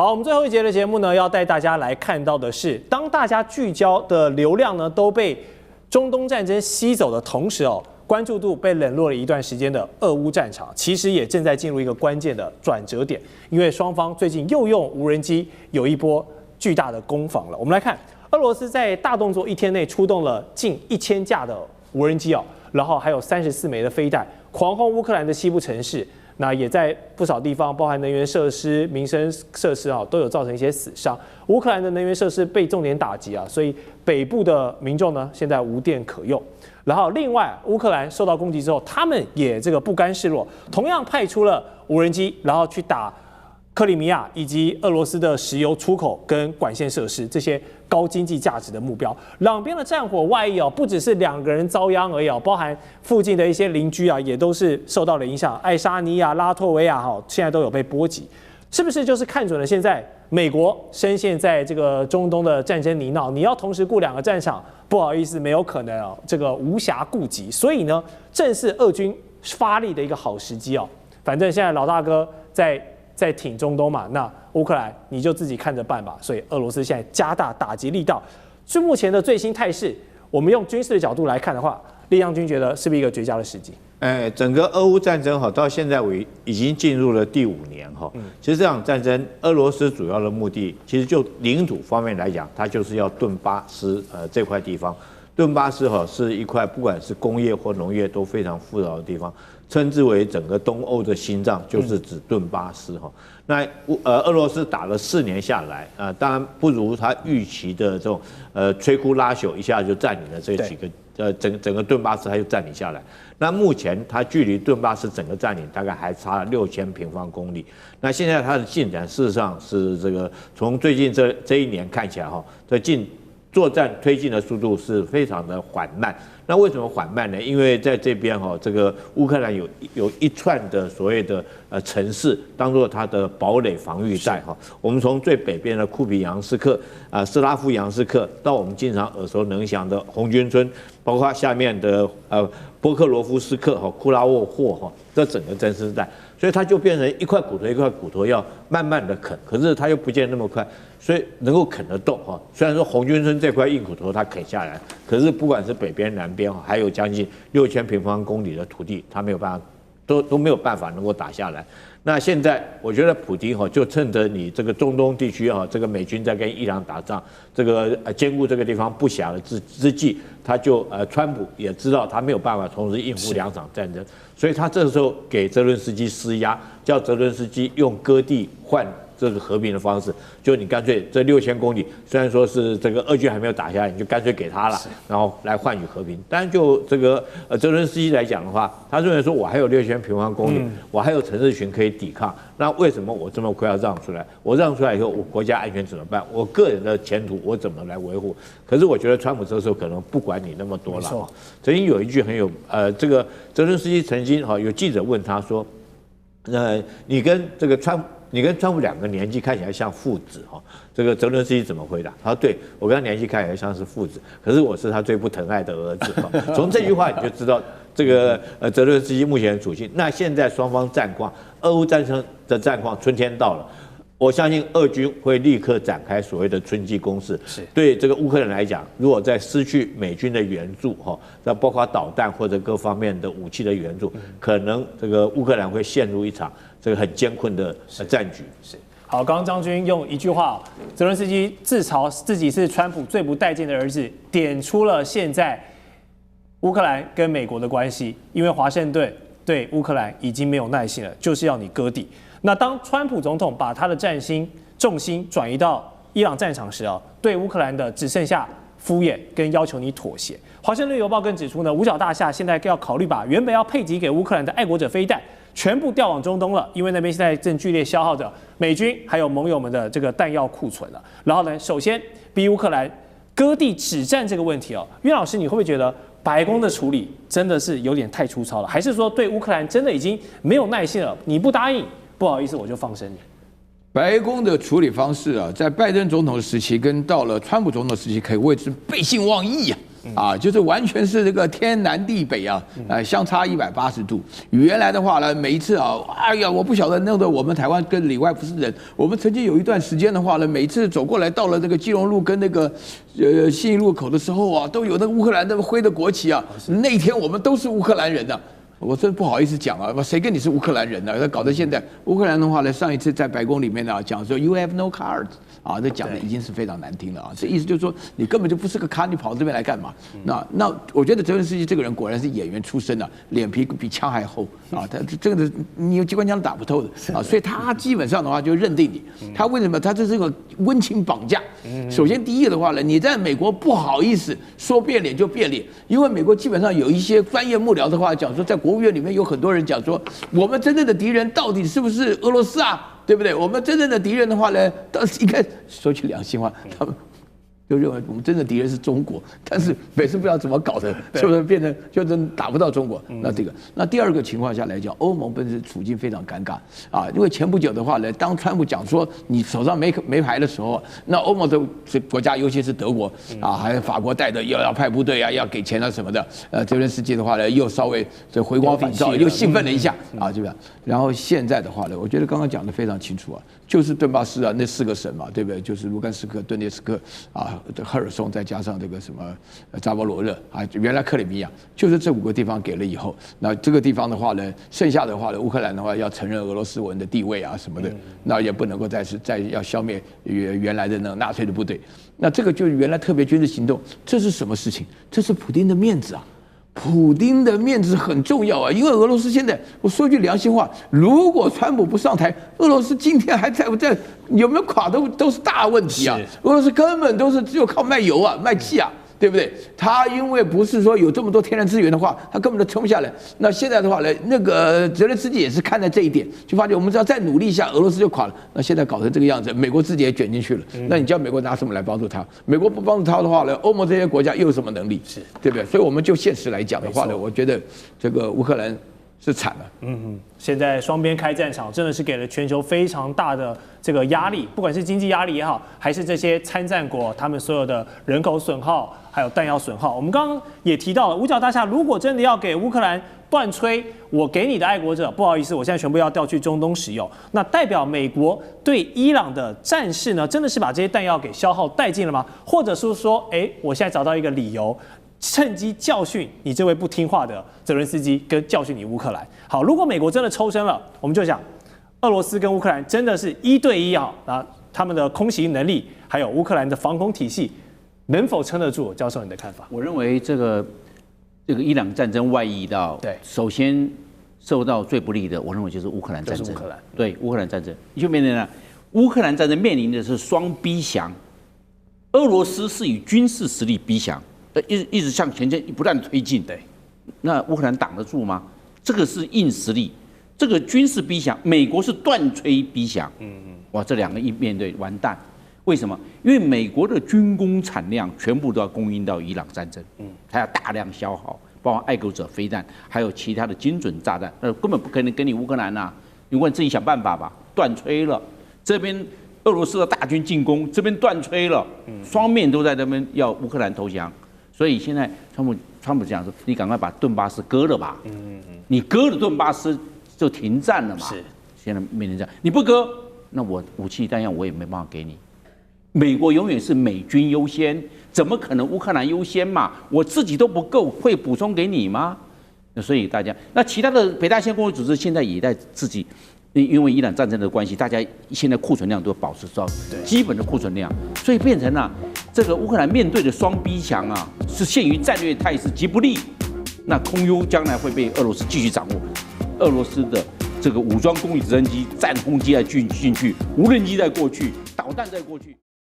好，我們最後一節的節目呢，要帶大家來看到的是，當大家聚焦的流量呢都被中東戰爭吸走的同時哦，關注度被冷落了一段時間的俄烏戰場，其實也正在進入一個關鍵的轉折點，因為雙方最近又用無人機有一波巨大的攻防了。我們來看，俄羅斯在大動作一天內出動了近1000架的無人機哦，然後還有34枚的飛彈，狂轟烏克蘭的西部城市。那也在不少地方，包含能源設施、民生設施啊，都有造成一些死傷。烏克蘭的能源設施被重點打擊啊，所以北部的民眾呢，現在無電可用。然後另外，烏克蘭受到攻擊之後，他們也這個不甘示弱，同樣派出了無人機，然後去打克里米亞以及俄羅斯的石油出口跟管線設施這些高經濟價值的目標。兩邊的戰火外溢哦，不只是2個人遭殃而已哦，包含附近的一些鄰居啊，也都是受到了影響。愛沙尼亞、拉脫維亞哈，現在都有被波及，是不是就是看準了現在美國深陷在這個中東的戰爭泥淖，你要同時顧2個戰場，不好意思，没有可能哦，這個無暇顧及。所以呢，正是俄軍發力的一個好時機哦。反正現在老大哥在挺中東嘛，那烏克蘭你就自己看着辦吧。所以俄羅斯現在加大打擊力道。是目前的最新態勢，我們用軍事的角度來看的話，立將軍覺得是不是一個絕佳的時機？整個俄烏戰爭哈，到現在已經進入了第5年哈。其實這場戰爭，俄羅斯主要的目的，其實就領土方面來講，它就是要頓巴斯這塊地方。頓巴斯哈是一塊不管是工業或農業都非常富饒的地方，稱之為整個東歐的心臟，就是指頓巴斯哈。那俄羅斯打了4年下來當然不如他預期的這種摧枯拉朽，一下就佔領了這幾個整個頓巴斯，他就佔領下來。那目前它距離頓巴斯整個佔領大概還差了6000平方公里。那現在它的進展事實上是這個從最近這1年看起來哈，作戰推進的速度是非常的緩慢。那為什麼緩慢呢？因為在這邊哈，這個烏克蘭有一串的所謂的城市當做它的堡壘防禦帶哈。我們從最北邊的庫皮揚斯克斯拉夫揚斯克，到我們經常耳熟能詳的紅軍村，包括下面的波克羅夫斯克哈、庫拉沃霍哈，這整個真實帶，所以它就變成一塊骨頭一塊骨頭要慢慢的啃，可是它又不見那麼快，所以能夠啃得動哈。雖然說紅軍村這塊硬骨頭它啃下來，可是不管是北邊南邊還有將近6000平方公里的土地，它沒有辦法都沒有辦法能夠打下來。那現在我覺得普丁哈就趁着你這個中東地區哈，這個美軍在跟伊朗打仗，這個兼顧這個地方不暇的之際，他就川普也知道他沒有辦法同時應付2場戰爭，所以他這個時候給澤倫斯基施壓，叫澤倫斯基用割地換這個和平的方式，就你乾脆這6000公里，雖然說是這個俄軍還沒有打下來，你就乾脆給他了，然後來換取和平。但就這個澤倫斯基來講的話，他認為說我還有6000平方公里，我還有城市群可以抵抗，那為什麼我這麼快要讓出來？我讓出來以後，我國家安全怎麼辦？我個人的前途我怎麼來維護？可是我覺得川普這時候可能不管你那麼多了。曾經有一句很有這個澤倫斯基曾經有記者問他說，你跟川普2個年紀看起來像父子哈，這個澤倫斯基怎麼回答？他說：“對，我跟他年紀看起來像是父子，可是我是他最不疼愛的兒子。”從這句話你就知道這個澤倫斯基目前的處境。那現在雙方戰況，俄烏戰爭的戰況，春天到了，我相信俄軍會立刻展開所謂的春季攻勢。對這個烏克蘭來講，如果在失去美軍的援助哈，那包括導彈或者各方面的武器的援助，可能這個烏克蘭會陷入一場這個很艱困的戰局。是好，剛剛將軍用一句話，澤倫斯基自嘲自己是川普最不待見的兒子，點出了現在烏克蘭跟美國的關係，因為華盛頓對烏克蘭已經沒有耐性了，就是要你割地。那當川普總統把他的重心轉移到伊朗戰場時對烏克蘭的只剩下敷衍跟要求你妥協。華盛頓郵報更指出呢，五角大廈現在要考慮把原本要配给給烏克蘭的愛國者飛彈全部調往中東了，因為那邊現在正劇烈消耗着美軍還有盟友們的這個彈藥庫存了。然後呢，首先逼烏克蘭割地止戰這個問題淵老師，你會不會覺得白宮的處理真的是有點太粗糙了？還是說對烏克蘭真的已經沒有耐心了？你不答應，不好意思，我就放生你。白宮的處理方式在拜登總統的時期跟到了川普總統的時期，可以謂之背信忘義啊。啊，就是完全是這個天南地北啊，相差180度。原來的話呢，每一次啊，哎呀，我不曉得弄得我們台灣跟裡外不是人。我們曾經有一段時間的話呢，每次走過來到了這個基隆路跟那個信義路口的時候啊，都有那個烏克蘭的揮的國旗啊。那天我們都是烏克蘭人啊。我真不好意思講啊，誰跟你是烏克蘭人呢？他搞得現在烏克蘭的話呢，上一次在白宮裡面呢講說 "You have no cards" 啊，這講的已經是非常難聽了啊。這意思就是說你根本就不是個咖，你跑這邊來幹嘛？那我覺得澤連斯基這個人果然是演員出身啊，臉皮比槍還厚啊。他這個你有機關槍打不透的啊，所以他基本上的話就認定你。他為什麼？他這是個溫情綁架。首先第一個的話呢，你在美國不好意思說變臉就變臉，因為美國基本上有一些專業幕僚的話講說，在國務院裡面有很多人講說，我們真正的敵人到底是不是俄羅斯啊？對不對？我們真正的敵人的話呢，倒是應該說句良心話，他們就認為我們真正的敵人是中國，但是每次不知道怎麼搞的，是不是變成就是打不到中國？那這個，那第二個情況下來講，歐盟本身處境非常尷尬啊，因為前不久的話呢，當川普講說你手上沒牌的時候，那歐盟的國家，尤其是德國啊，還有法國帶的要派部隊啊，要給錢啊什麼的，澤連斯基的話呢，又稍微這回光返照，又興奮了一下啊，对吧？然後現在的話呢，我覺得剛剛講的非常清楚啊，就是頓巴斯啊那4個省嘛，對不對？就是盧甘斯克、頓涅茨克啊。赫爾松再加上這個什麼扎波羅熱啊，原來克里米亞就是這5個地方給了以後，那這個地方的話呢，剩下的話呢，烏克蘭的話要承認俄羅斯文的地位啊什麼的，那也不能夠再要消滅原來的那納粹的部隊，那這個就是原來特別軍事行動，這是什麼事情？這是普丁的面子啊！普丁的面子很重要啊，因為俄羅斯現在，我說句良心話，如果川普不上台，俄羅斯今天還在不在，有沒有垮都是大問題啊。俄羅斯根本都是只有靠賣油啊、賣氣啊，对不对？他因為不是說有這麼多天然資源的話，他根本都撐不下來。那現在的話呢，那個澤連斯基也是看在這一點，就發覺我們只要再努力一下，俄羅斯就垮了。那現在搞成這個樣子，美國自己也捲進去了。那你叫美國拿什麼來幫助他？美國不幫助他的話呢，歐盟這些國家又有什麼能力？是對不對？所以我們就現實來講的話呢，我覺得這個烏克蘭是慘了。現在雙邊開戰場，真的是給了全球非常大的這個壓力，不管是經濟壓力也好，還是這些參戰國他們所有的人口損耗，還有彈藥損耗。我們剛剛也提到了，五角大廈如果真的要給烏克蘭斷炊，我給你的愛國者，不好意思，我現在全部要調去中東使用。那代表美國對伊朗的戰事呢，真的是把這些彈藥給消耗殆盡了嗎？或者是說，我現在找到一個理由，趁機教訓你這位不聽話的澤連斯基，跟教訓你烏克蘭。好，如果美國真的抽身了，我們就想，俄羅斯跟烏克蘭真的是1對1啊，他們的空襲能力，還有烏克蘭的防空體系，能否撐得住？教授，你的看法？我認為這個伊朗戰爭外溢到，對，首先受到最不利的，我認為就是烏克蘭戰爭。烏克蘭，對，烏克蘭戰爭，你就面臨了烏克蘭戰爭面臨的是雙逼降，俄羅斯是以軍事實力逼降，一直向前不斷的推進，對，那烏克蘭擋得住嗎？這個是硬實力，這個軍事逼降，美國是斷炊逼降，哇，這兩個一面對完蛋。為什麼？因為美國的軍工產量全部都要供應到伊朗戰爭，它要大量消耗，包括愛國者飛彈，還有其他的精準炸彈，根本不可能給你烏克蘭啊！你問自己想辦法吧。斷炊了，這邊俄羅斯的大軍進攻，這邊斷炊了，雙面都在那邊要烏克蘭投降，所以現在川普講說，你趕快把頓巴斯割了吧，你割了頓巴斯就停戰了嘛。是，現在面臨這樣，你不割，那我武器彈藥我也沒辦法給你。美國永遠是美軍優先，怎麼可能烏克蘭優先嘛？我自己都不夠，會補充給你嗎？所以大家，那其他的北大西洋公約組織現在也在自己，因為伊朗戰爭的關係，大家現在庫存量都保持到基本的庫存量，所以變成了這個烏克蘭面對的雙逼強啊，是限於戰略態勢極不利。那空優將來會被俄羅斯繼續掌握，俄羅斯的這個武裝攻擊直升機、戰轟機再進去，無人機再過去，導彈再過去。